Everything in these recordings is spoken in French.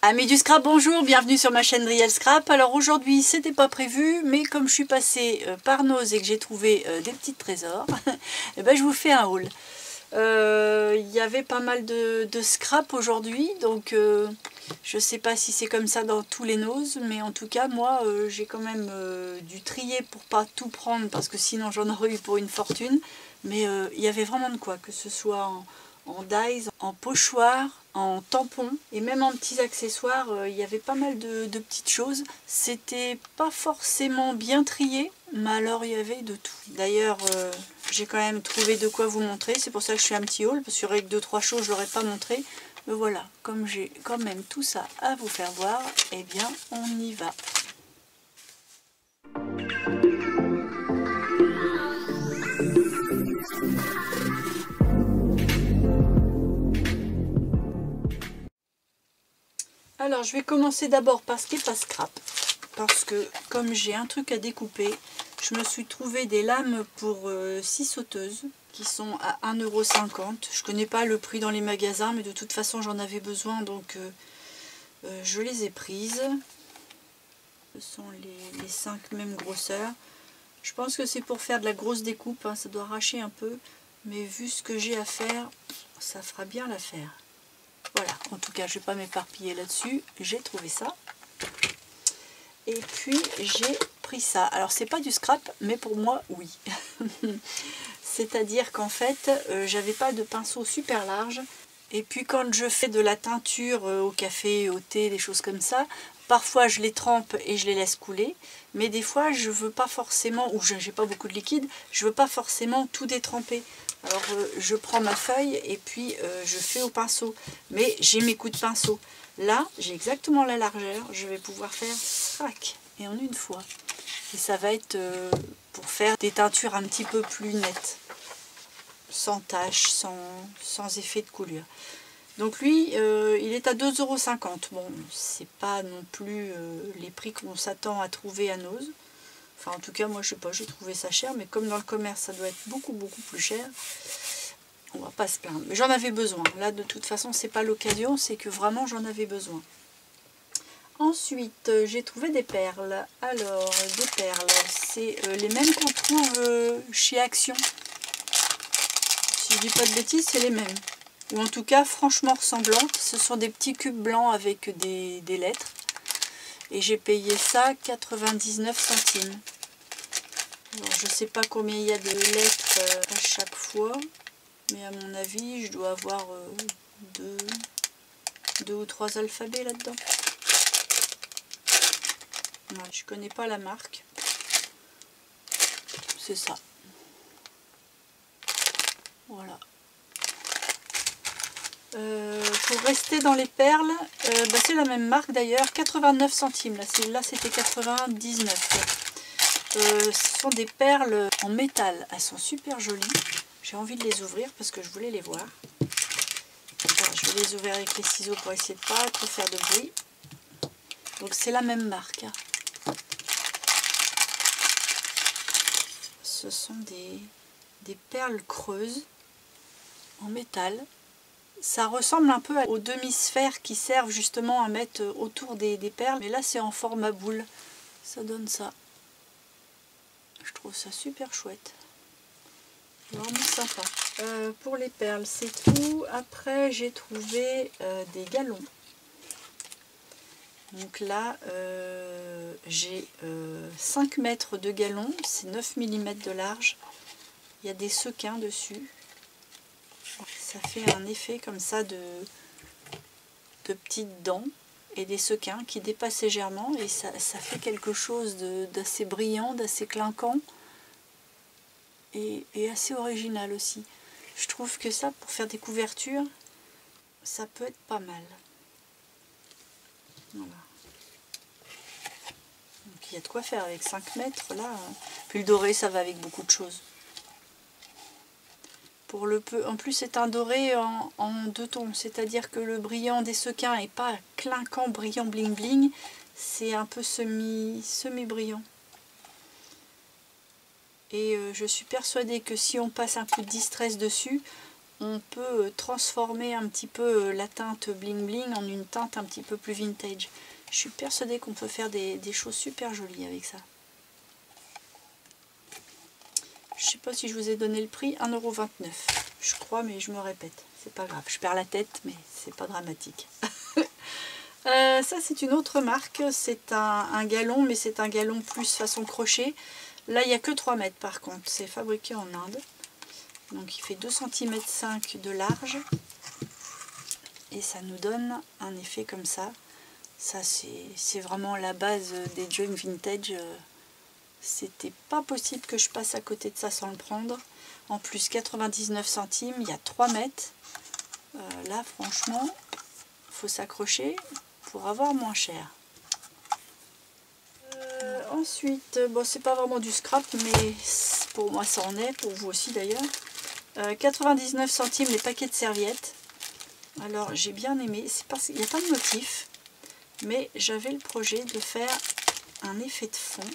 Amis du scrap, bonjour, bienvenue sur ma chaîne Riel Scrap. Alors aujourd'hui c'était pas prévu, mais comme je suis passée par Nose et que j'ai trouvé des petits trésors, et ben je vous fais un haul. Il y avait pas mal de scrap aujourd'hui, donc je sais pas si c'est comme ça dans tous les Nose, mais en tout cas moi j'ai quand même dû trier pour pas tout prendre parce que sinon j'en aurais eu pour une fortune. Mais il y avait vraiment de quoi, que ce soit en dies, en pochoir, en tampons et même en petits accessoires. Il y avait pas mal de petites choses. C'était pas forcément bien trié, mais alors il y avait de tout. D'ailleurs j'ai quand même trouvé de quoi vous montrer, c'est pour ça que je fais un petit haul, parce qu'il y aurait que 2-3 choses je l'aurais pas montré. Mais voilà, comme j'ai quand même tout ça à vous faire voir, eh bien on y va. Alors je vais commencer d'abord par ce qui n'est pas scrap, parce que comme j'ai un truc à découper, je me suis trouvé des lames pour scie sauteuses qui sont à 1,50 €. Je connais pas le prix dans les magasins, mais de toute façon j'en avais besoin, donc je les ai prises. Ce sont les 5 mêmes grosseurs. Je pense que c'est pour faire de la grosse découpe, hein, ça doit arracher un peu, mais vu ce que j'ai à faire, ça fera bien l'affaire. Voilà, en tout cas je ne vais pas m'éparpiller là-dessus, j'ai trouvé ça. Et puis j'ai pris ça. Alors c'est pas du scrap, mais pour moi oui. C'est-à-dire qu'en fait j'avais pas de pinceau super large. Et puis quand je fais de la teinture au café, au thé, des choses comme ça, parfois je les trempe et je les laisse couler. Mais des fois je veux pas forcément, ou j'ai pas beaucoup de liquide, je veux pas forcément tout détremper. Alors je prends ma feuille et puis je fais au pinceau. Mais j'ai mes coups de pinceau. Là, j'ai exactement la largeur. Je vais pouvoir faire crac et en une fois. Et ça va être pour faire des teintures un petit peu plus nettes. Sans taches, sans effet de coulure. Donc lui, il est à 2,50 €. Bon, c'est pas non plus les prix qu'on s'attend à trouver à Nose. Enfin, en tout cas, moi, je sais pas, j'ai trouvé ça cher. Mais comme dans le commerce, ça doit être beaucoup plus cher. On va pas se plaindre. Mais j'en avais besoin. Là, de toute façon, c'est pas l'occasion, c'est que vraiment, j'en avais besoin. Ensuite, j'ai trouvé des perles. Alors, des perles, c'est les mêmes qu'on trouve chez Action. Si je dis pas de bêtises, c'est les mêmes. Ou en tout cas, franchement ressemblantes. Ce sont des petits cubes blancs avec des lettres. Et j'ai payé ça 99 centimes. Alors, je sais pas combien il y a de lettres à chaque fois. Mais à mon avis, je dois avoir deux ou 3 alphabets là-dedans. Ouais, je connais pas la marque. C'est ça. Voilà. Pour rester dans les perles, c'est la même marque d'ailleurs, 89 centimes. Là c'était 99. Ce sont des perles en métal. Elles sont super jolies. J'ai envie de les ouvrir parce que je voulais les voir. Alors, je vais les ouvrir avec les ciseaux pour essayer de ne pas trop faire de bruit. Donc c'est la même marque. Ce sont des perles creuses en métal. Ça ressemble un peu aux demi-sphères qui servent justement à mettre autour des perles. Mais là c'est en format boule. Ça donne ça. Je trouve ça super chouette. Vraiment sympa. Pour les perles, c'est tout. Après, j'ai trouvé des galons. Donc là, j'ai 5 mètres de galons. C'est 9 mm de large. Il y a des sequins dessus. Ça fait un effet comme ça de petites dents et des sequins qui dépassent légèrement. Et ça fait quelque chose d'assez brillant, d'assez clinquant. Et assez original aussi. Je trouve que ça, pour faire des couvertures, ça peut être pas mal. Voilà. Donc il y a de quoi faire avec 5 mètres là. Puis le doré, ça va avec beaucoup de choses. Pour le peu, en plus c'est un doré en 2 tons, c'est-à-dire que le brillant des sequins n'est pas clinquant, brillant, bling bling, c'est un peu semi-brillant. Et je suis persuadée que si on passe un coup de distress dessus, on peut transformer un petit peu la teinte bling bling en une teinte un petit peu plus vintage. Je suis persuadée qu'on peut faire des choses super jolies avec ça. Je sais pas si je vous ai donné le prix, 1,29 €. Je crois, mais je me répète. C'est pas grave, je perds la tête, mais c'est pas dramatique. Ça, c'est une autre marque. C'est un galon, mais c'est un galon plus façon crochet. Là, il n'y a que 3 mètres par contre. C'est fabriqué en Inde. Donc, il fait 2,5 cm de large. Et ça nous donne un effet comme ça. Ça, c'est vraiment la base des jogging vintage. C'était pas possible que je passe à côté de ça sans le prendre. En plus, 99 centimes, il y a 3 mètres. Là, franchement, faut s'accrocher pour avoir moins cher. Ensuite, bon, c'est pas vraiment du scrap, mais pour moi ça en est, pour vous aussi d'ailleurs. 99 centimes les paquets de serviettes. Alors j'ai bien aimé, c'est parce qu'il n'y a pas de motif, mais j'avais le projet de faire un effet de fond.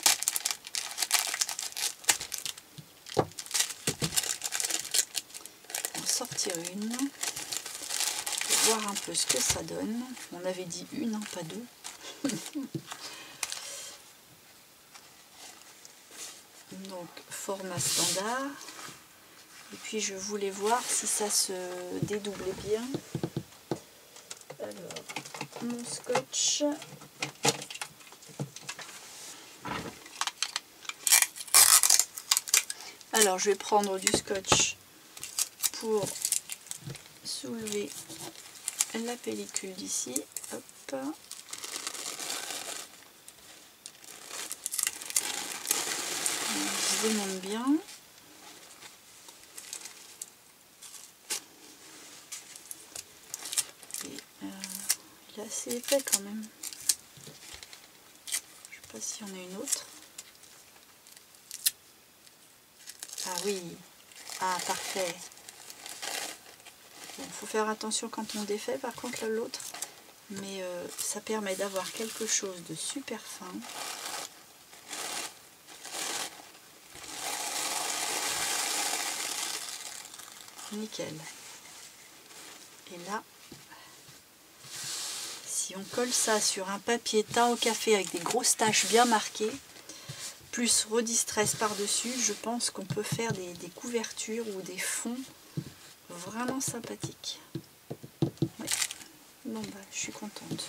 En sortir une, pour voir un peu ce que ça donne. On avait dit une, hein, pas deux. Donc format standard. Et puis je voulais voir si ça se dédoublait bien. Alors, mon scotch. Alors je vais prendre du scotch pour soulever la pellicule d'ici. Hop. Je démonte bien. Et, il est assez épais quand même. Je sais pas s'il y en a une autre. Ah oui. Ah parfait. Bon, faut faire attention quand on défait par contre l'autre. Mais ça permet d'avoir quelque chose de super fin. Nickel. Et là, si on colle ça sur un papier teint au café avec des grosses taches bien marquées, plus redistress par-dessus, je pense qu'on peut faire des couvertures ou des fonds vraiment sympathiques. Ouais. Bon bah, je suis contente.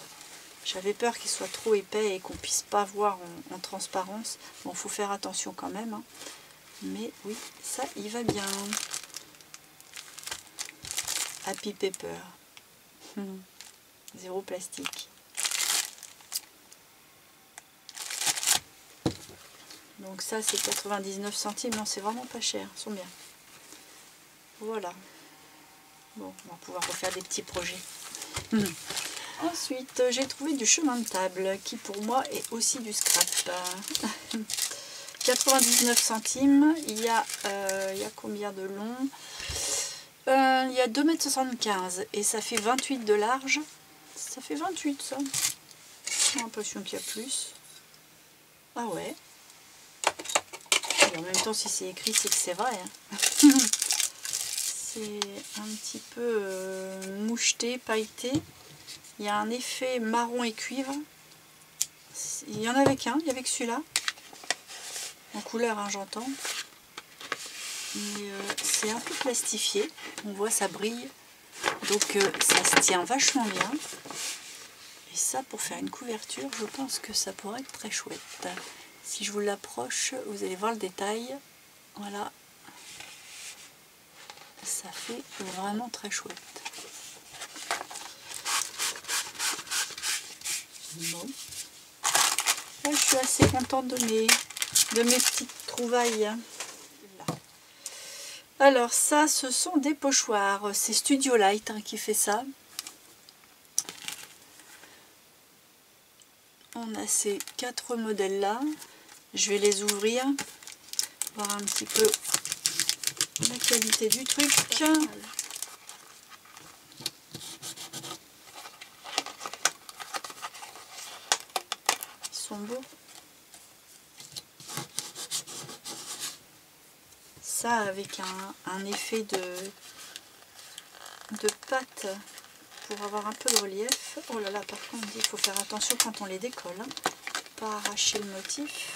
J'avais peur qu'il soit trop épais et qu'on puisse pas voir en transparence. Bon, faut faire attention quand même, hein. Mais oui, ça il va bien. Happy Paper. Zéro plastique. Donc ça c'est 99 centimes. Non, c'est vraiment pas cher. Ils sont bien. Voilà. Bon, on va pouvoir refaire des petits projets. Ensuite, j'ai trouvé du chemin de table qui pour moi est aussi du scrap. 99 centimes. Il y a combien de long? Il y a 2,75 m et ça fait 28 de large. Ça fait 28 ça. J'ai l'impression qu'il y a plus. Ah ouais. Et en même temps, si c'est écrit, c'est que c'est vrai. Hein. C'est un petit peu moucheté, pailleté. Il y a un effet marron et cuivre. Il y en avait qu'un, il y avait que celui-là. En couleur, hein, j'entends. Mais c'est un peu plastifié. On voit, ça brille. Donc ça se tient vachement bien. Et ça, pour faire une couverture, je pense que ça pourrait être très chouette. Si je vous l'approche, vous allez voir le détail. Voilà. Ça fait vraiment très chouette. Bon. Là, je suis assez contente de mes petites trouvailles. Là. Alors ça, ce sont des pochoirs. C'est Studio Light hein, qui fait ça. On a ces 4 modèles là. Je vais les ouvrir, voir un petit peu la qualité du truc. Ils sont beaux. Ça avec un effet de pâte pour avoir un peu de relief. Oh là là, par contre, il faut faire attention quand on les décolle, hein, pas arracher le motif.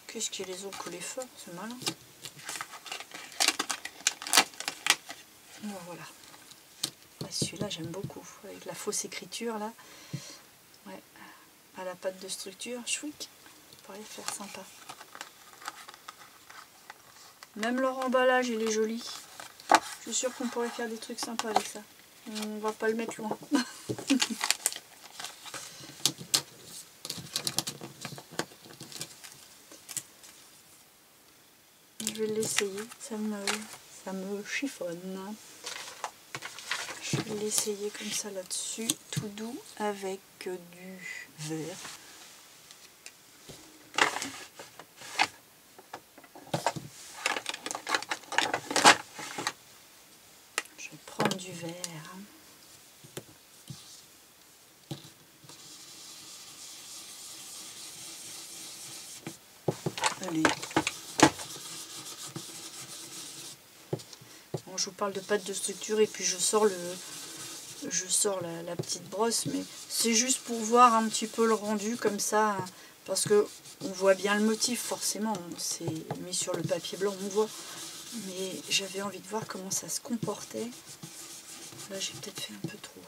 Qu'est-ce qu'ils les ont collés fort, c'est malin. Bon, voilà. Ouais, celui-là, j'aime beaucoup, avec la fausse écriture là. Ouais, à la pâte de structure, chouic, ça pourrait faire sympa. Même leur emballage, il est joli. Je suis sûre qu'on pourrait faire des trucs sympas avec ça. On va pas le mettre loin. Je vais l'essayer, ça me chiffonne. Je vais l'essayer comme ça là-dessus, tout doux, avec du vert. Je vais prendre du vert. Allez. Bon, je vous parle de pâte de structure et puis je sors la petite brosse, mais c'est juste pour voir un petit peu le rendu comme ça, parce que on voit bien le motif forcément, c'est mis sur le papier blanc, on voit, mais j'avais envie de voir comment ça se comportait. Là j'ai peut-être fait un peu trop.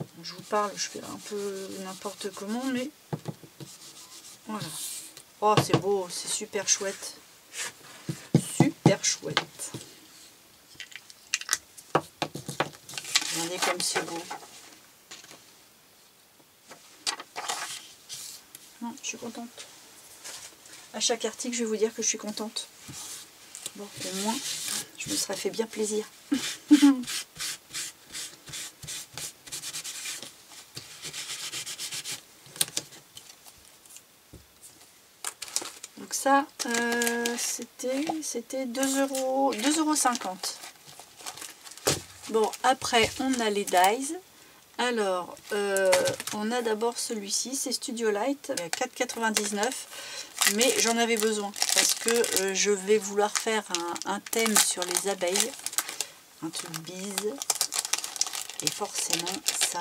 Bon, je vous parle, je fais un peu n'importe comment, mais voilà. Oh, c'est beau, c'est super chouette. Super chouette. Regardez comme c'est beau. Non, je suis contente. À chaque article, je vais vous dire que je suis contente. Bon, au moins, je me serais fait bien plaisir. Donc ça, c'était 2,50 €. Bon, après, on a les dies. Alors, on a d'abord celui-ci, c'est Studio Light, 4,99 €, mais j'en avais besoin parce que je vais vouloir faire un thème sur les abeilles, un truc bise, et forcément, ça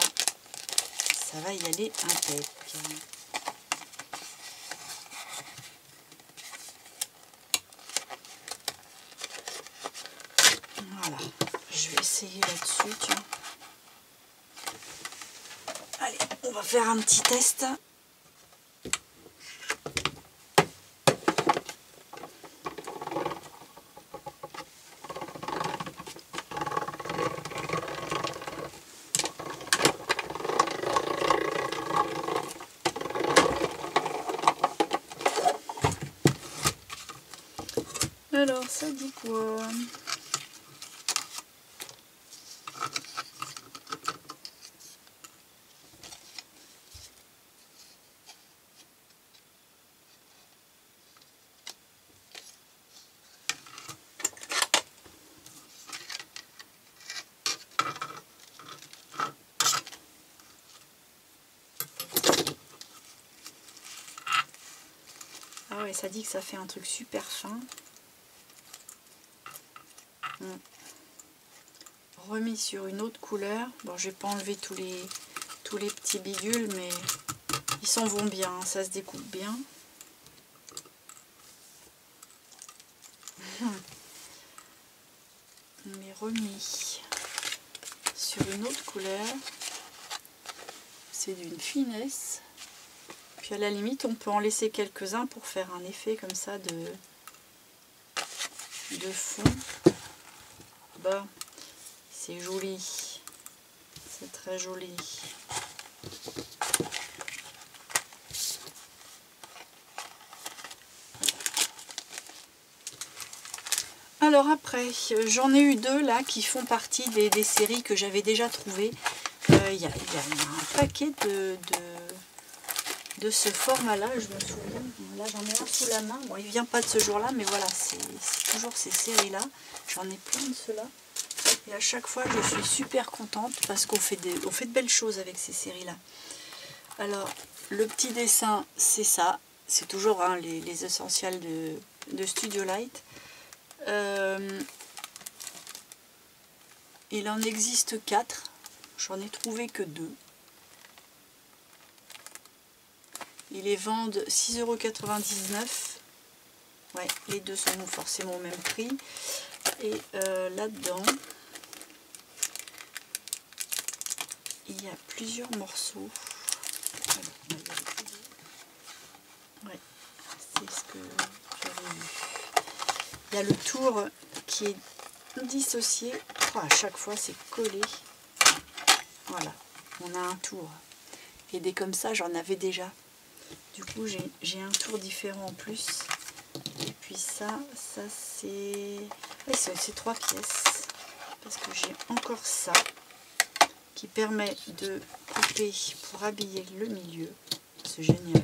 va y aller impec. Voilà, je vais essayer là-dessus, tiens. Allez, on va faire un petit test. Alors, ça dit quoi? Ah ouais, ça dit que ça fait un truc super fin. Remis sur une autre couleur. Bon, je vais pas enlever tous les petits bidules, mais ils s'en vont bien, ça se découpe bien. Mais remis sur une autre couleur, c'est d'une finesse. Puis à la limite, on peut en laisser quelques-uns pour faire un effet comme ça de fond. Bah, c'est joli, c'est très joli. Alors après, j'en ai eu deux là qui font partie des séries que j'avais déjà trouvées. Il y a un paquet de ce format-là, je me souviens. Là, j'en ai un sous la main. Bon, il vient pas de ce jour-là, mais voilà, c'est toujours ces séries-là. J'en ai plein de ceux-là. Et à chaque fois, je suis super contente parce qu'on fait de belles choses avec ces séries-là. Alors, le petit dessin, c'est ça. C'est toujours hein, les essentiels de Studio Light. Il en existe 4. J'en ai trouvé que 2. Ils les vendent 6,99 €. Ouais, les deux sont forcément au même prix. Et là-dedans, il y a plusieurs morceaux. Ouais, c'est ce que j'avais vu. Il y a le tour qui est dissocié. Oh, à chaque fois, c'est collé. Voilà, on a un tour. Et des comme ça, j'en avais déjà. Du coup, j'ai un tour différent en plus. Et puis ça c'est... Oui, c'est 3 pièces. Parce que j'ai encore ça qui permet de couper pour habiller le milieu. C'est génial.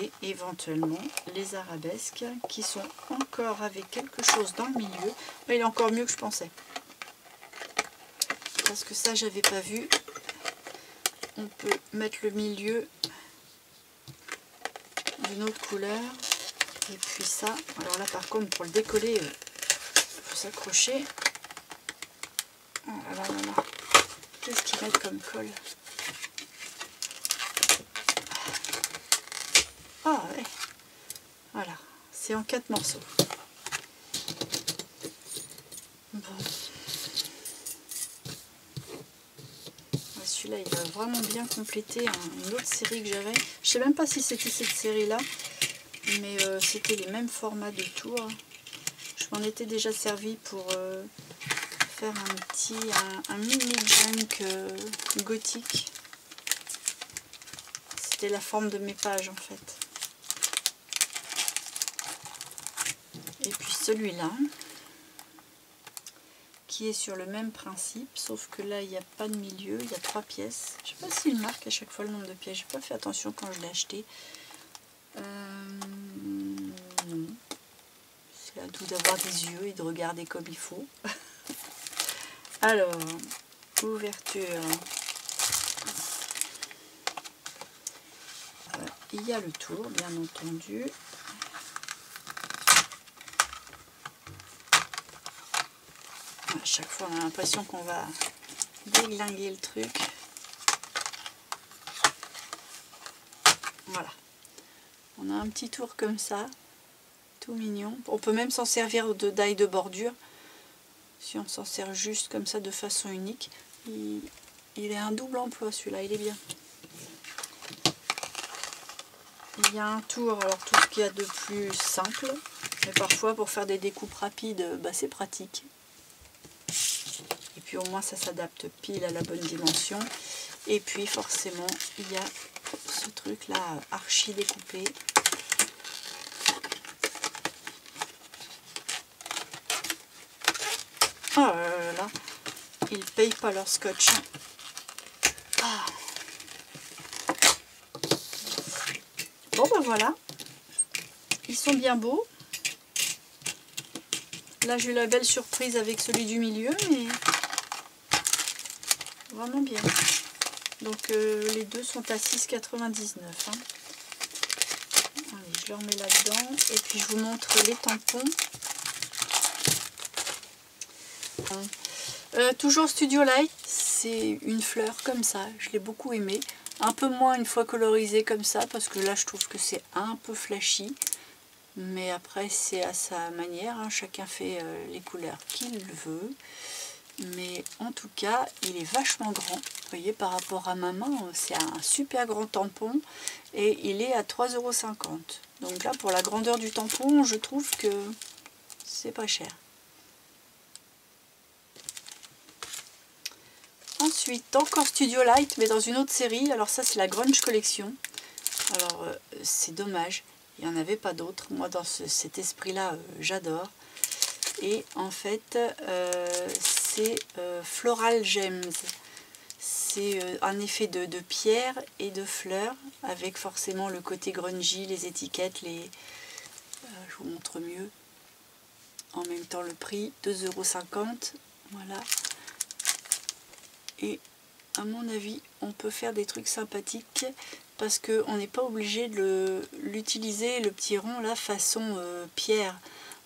Et éventuellement les arabesques qui sont encore avec quelque chose dans le milieu. Mais il est encore mieux que je pensais. Parce que ça, j'avais pas vu. On peut mettre le milieu d'une autre couleur. Et puis ça, alors là par contre pour le décoller, il faut s'accrocher. Oh là là là là. Qu'est-ce qu'ils mettent comme colle? Ah ouais. Voilà, c'est en 4 morceaux. Bon. Celui-là, il va vraiment bien compléter une autre série que j'avais. Je sais même pas si c'était cette série-là, mais c'était les mêmes formats de tours. Je m'en étais déjà servi pour faire un mini junk gothique. C'était la forme de mes pages en fait. Et puis celui-là, qui est sur le même principe, sauf que là il n'y a pas de milieu, il y a 3 pièces. Je ne sais pas s'il marque à chaque fois le nombre de pièces, j'ai pas fait attention quand je l'ai acheté. Non. C'est à tout d'avoir des yeux et de regarder comme il faut. Alors, ouverture. Il y a le tour, bien entendu. À chaque fois, on a l'impression qu'on va déglinguer le truc. Voilà. On a un petit tour comme ça, tout mignon. On peut même s'en servir d'ail de bordure. Si on s'en sert juste comme ça de façon unique. Il est un double emploi celui-là, il est bien. Il y a un tour, alors tout ce qu'il y a de plus simple. Mais parfois pour faire des découpes rapides, bah, c'est pratique. Et puis au moins ça s'adapte pile à la bonne dimension. Et puis forcément il y a ce truc là archi découpé. Oh là là, ils payent pas leur scotch. Ah. Bon ben voilà, ils sont bien beaux. Là j'ai eu la belle surprise avec celui du milieu, mais vraiment bien. Donc les deux sont à 6,99 €. Hein. Allez, je le remets là-dedans et puis je vous montre les tampons. Toujours Studio Light, c'est une fleur comme ça, je l'ai beaucoup aimé. Un peu moins une fois colorisée comme ça, parce que là je trouve que c'est un peu flashy. Mais après c'est à sa manière, hein. Chacun fait les couleurs qu'il veut. Mais en tout cas, il est vachement grand. Vous voyez, par rapport à ma main, c'est un super grand tampon. Et il est à 3,50 €. Donc là, pour la grandeur du tampon, je trouve que c'est pas cher. Ensuite, encore Studio Light, mais dans une autre série. Alors ça, c'est la Grunge Collection. Alors, c'est dommage. Il n'y en avait pas d'autres. Moi, dans cet esprit-là, j'adore. Et en fait, c'est Floral Gems. C'est un effet de pierre et de fleurs, avec forcément le côté grungy, les étiquettes, je vous montre mieux. En même temps, le prix, 2,50 €. Voilà. Et à mon avis, on peut faire des trucs sympathiques parce qu'on n'est pas obligé de l'utiliser, le petit rond là, façon pierre.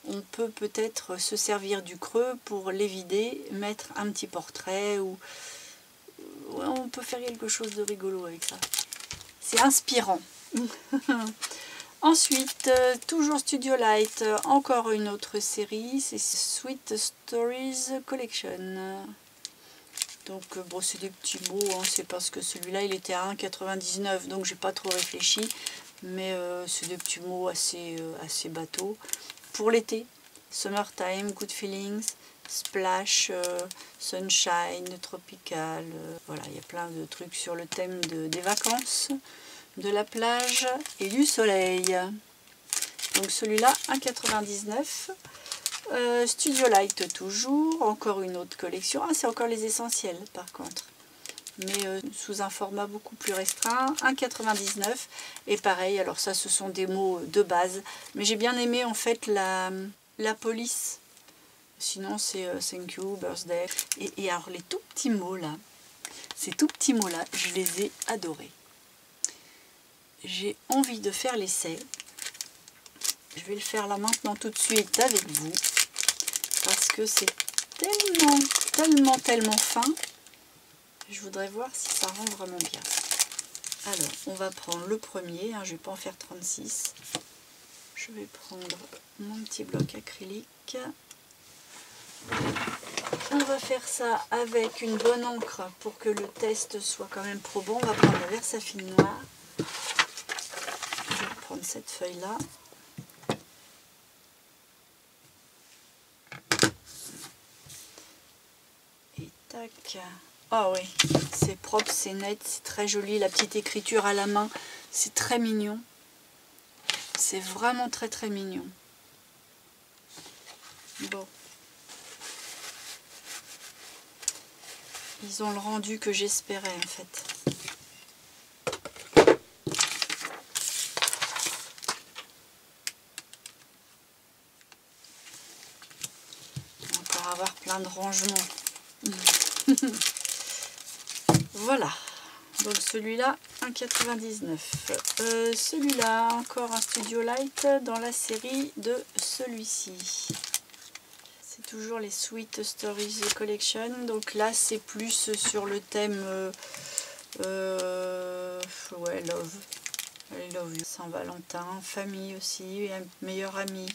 on peut peut-être se servir du creux pour les vider, mettre un petit portrait ou ouais, on peut faire quelque chose de rigolo avec ça. C'est inspirant. Ensuite, toujours Studio Light, encore une autre série, c'est Sweet Stories Collection. Donc bon, c'est des petits mots, hein, c'est parce que celui-là il était à 1,99 donc j'ai pas trop réfléchi, mais c'est des petits mots assez bateaux. Pour l'été, Summertime, Good Feelings, Splash, Sunshine, Tropical, voilà, il y a plein de trucs sur le thème des vacances, de la plage et du soleil. Donc celui-là, 1,99 €. Studio Light toujours, encore une autre collection. Ah, c'est encore les essentiels par contre. Mais sous un format beaucoup plus restreint, 1,99 €. Et pareil, alors ça ce sont des mots de base. Mais j'ai bien aimé en fait la police. Sinon c'est thank you, birthday. Et alors les tout petits mots là, ces tout petits mots là, je les ai adorés. J'ai envie de faire l'essai. Je vais le faire là maintenant tout de suite avec vous. Parce que c'est tellement fin. Je voudrais voir si ça rend vraiment bien. Alors, on va prendre le premier. Hein, je ne vais pas en faire 36. Je vais prendre mon petit bloc acrylique. On va faire ça avec une bonne encre pour que le test soit quand même probant. On va prendre la Versafine noire. Je vais prendre cette feuille-là. Et tac. Ah oui, c'est propre, c'est net, c'est très joli. La petite écriture à la main, c'est très mignon. C'est vraiment très mignon. Bon. Ils ont le rendu que j'espérais en fait. On va encore avoir plein de rangements. Voilà. Donc celui-là, 1,99 €. Celui-là, encore un Studio Light dans la série de celui-ci. C'est toujours les Sweet Stories Collection. Donc là, c'est plus sur le thème ouais, love. I love you. Saint-Valentin, famille aussi, et un meilleur ami.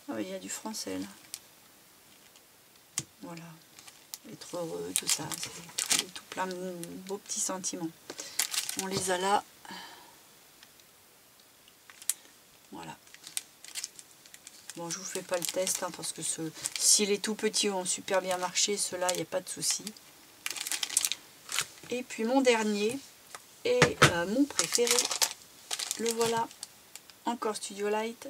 Oh, il y a du français là. Voilà. Être heureux, tout ça. C'est tout plein de beaux petits sentiments. On les a là. Voilà. Bon, je vous fais pas le test hein, parce que si les tout petits ont super bien marché, ceux-là, il n'y a pas de souci. Et puis mon dernier et mon préféré, le voilà, encore Studio Light.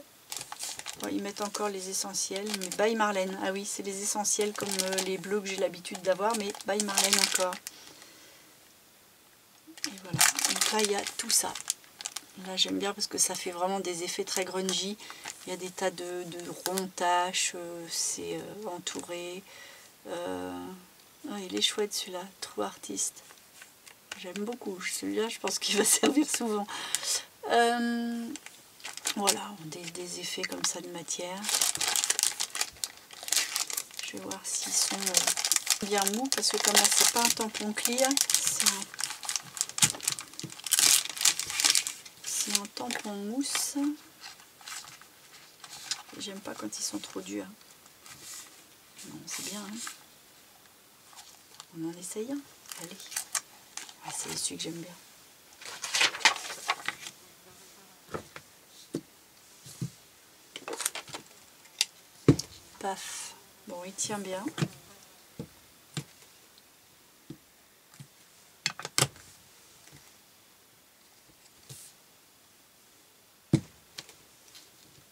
Bon, ils mettent encore les essentiels, mais by Marlène. Ah oui, c'est les essentiels comme les bleus que j'ai l'habitude d'avoir, mais by Marlène encore. Et voilà, donc là il y a tout ça. Là j'aime bien parce que ça fait vraiment des effets très grungy. Il y a des tas de ronds taches, c'est entouré. Oh, il est chouette celui-là, True Artist. J'aime beaucoup, celui-là je pense qu'il va servir souvent. Voilà, des effets comme ça de matière. Je vais voir s'ils sont bien mous, parce que comme là c'est pas un tampon clear, c'est un tampon mousse. J'aime pas quand ils sont trop durs. Non, c'est bien. Hein, on en essaye un. Allez. Ah, c'est celui que j'aime bien. Paf. Bon, il tient bien.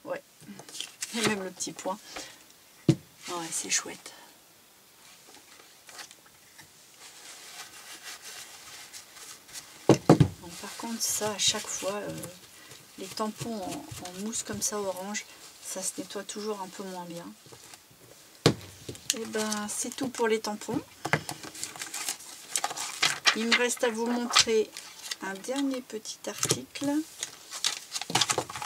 Ouais. Et même le petit point. Ouais, c'est chouette. Bon, par contre, ça, à chaque fois, les tampons en mousse comme ça, orange, ça se nettoie toujours un peu moins bien. Et ben, c'est tout pour les tampons. Il me reste à vous montrer un dernier petit article.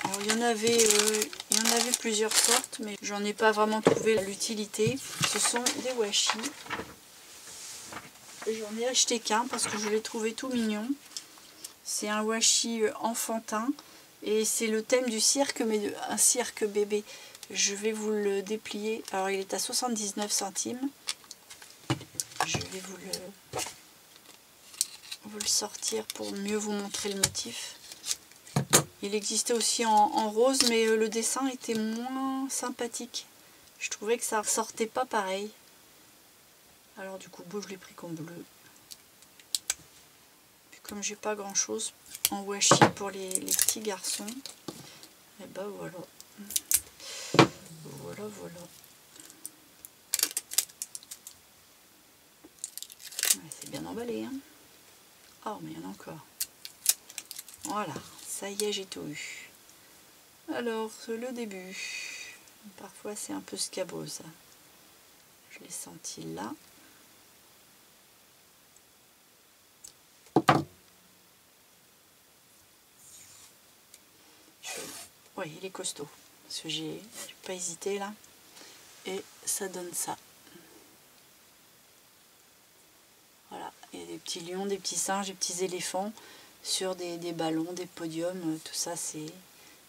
Alors, il y en avait plusieurs sortes, mais j'en ai pas vraiment trouvé l'utilité. Ce sont des washi. J'en ai acheté qu'un parce que je l'ai trouvé tout mignon. C'est un washi enfantin et c'est le thème du cirque, mais un cirque bébé. Je vais vous le déplier. Alors, il est à 79 centimes. Je vais vous le sortir pour mieux vous montrer le motif. Il existait aussi en rose, mais le dessin était moins sympathique. Je trouvais que ça ressortait pas pareil. Alors du coup, je l'ai pris comme bleu. Puis comme j'ai pas grand chose en washi pour les petits garçons, et ben voilà. Voilà. Ouais, c'est bien emballé, hein. Oh, mais il y en a encore. Voilà, ça y est, j'ai tout eu. Alors, le début. Parfois, c'est un peu scabreau, ça. Je l'ai senti là. Oui, il est costaud. Parce que j'ai pas hésité, là. Et ça donne ça. Voilà, il y a des petits lions, des petits singes, des petits éléphants sur des ballons, des podiums, tout ça c'est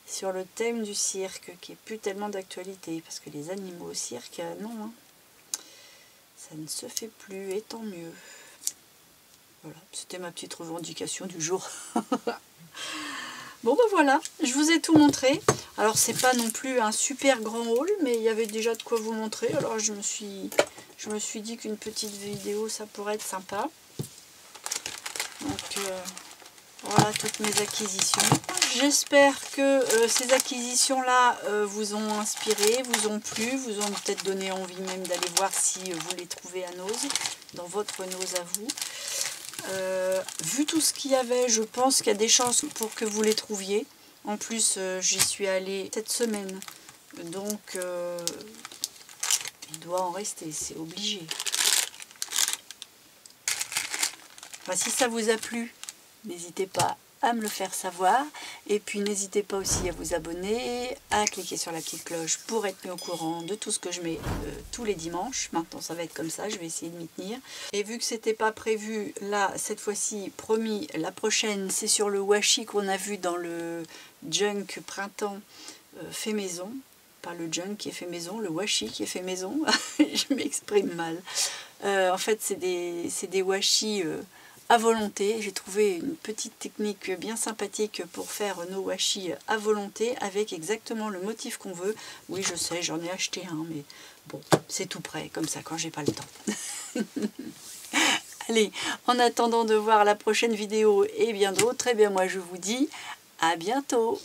sur le thème du cirque qui est plus tellement d'actualité parce que les animaux au cirque, non, hein, ça ne se fait plus et tant mieux. Voilà, c'était ma petite revendication du jour. Bon ben voilà, je vous ai tout montré. Alors c'est pas non plus un super grand haul, mais il y avait déjà de quoi vous montrer. Alors je me suis dit qu'une petite vidéo ça pourrait être sympa. Donc voilà toutes mes acquisitions. J'espère que ces acquisitions là vous ont inspiré, vous ont plu, vous ont peut-être donné envie même d'aller voir si vous les trouvez à Nose, dans votre Nose à vous. Vu tout ce qu'il y avait, je pense qu'il y a des chances pour que vous les trouviez. En plus, j'y suis allée cette semaine, donc il doit en rester, c'est obligé. Enfin, si ça vous a plu, n'hésitez pas à me le faire savoir. Et puis n'hésitez pas aussi à vous abonner, à cliquer sur la petite cloche pour être mis au courant de tout ce que je mets tous les dimanches. Maintenant ça va être comme ça, je vais essayer de m'y tenir. Et vu que c'était pas prévu, là cette fois-ci, promis, la prochaine c'est sur le washi qu'on a vu dans le junk printemps fait maison. Pas le junk qui est fait maison, le washi qui est fait maison. Je m'exprime mal. En fait c'est des washi à volonté. J'ai trouvé une petite technique bien sympathique pour faire nos washi à volonté avec exactement le motif qu'on veut. Oui, je sais, j'en ai acheté un, mais bon, c'est tout prêt, comme ça, quand j'ai pas le temps. Allez, en attendant de voir la prochaine vidéo et bien d'autres, eh bien moi je vous dis à bientôt.